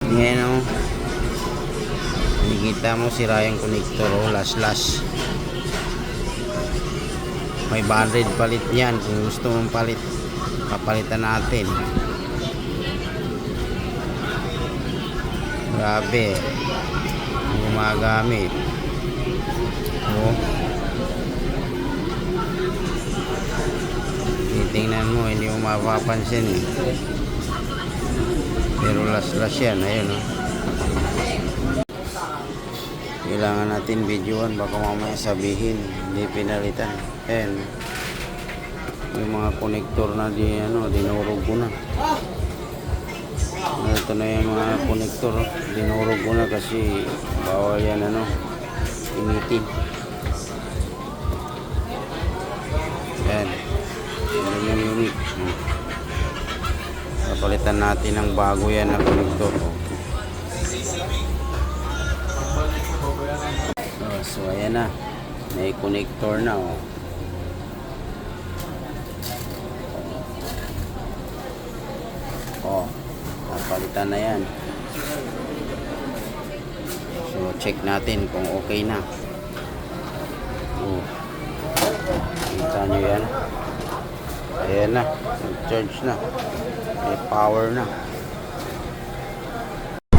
Yan o. Nakikita mo sira yung connector o. Lash. May 100 palit yan. Kung gusto mong palit, papalitan natin. Grabe. Gumagamit. O. Titingnan mo, hindi mo mapapansin eh. Pero lash yan, ayun o. Kailangan natin videoan, baka mamaya sabihin hindi pinalitan. Ayan, yung mga konektor na dinurog ko na. Ito na yung mga konektor, dinurog ko na kasi bawal yan initin. Ayan, yun yung unit. Napalitan natin ng bago yan na konektor. So ayan na, may connector na napalitan na yan. So check natin kung okay na. Kita nyo yan, ayan na, charge na, may power na.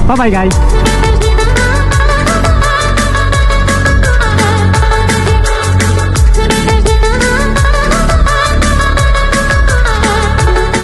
Bye bye guys.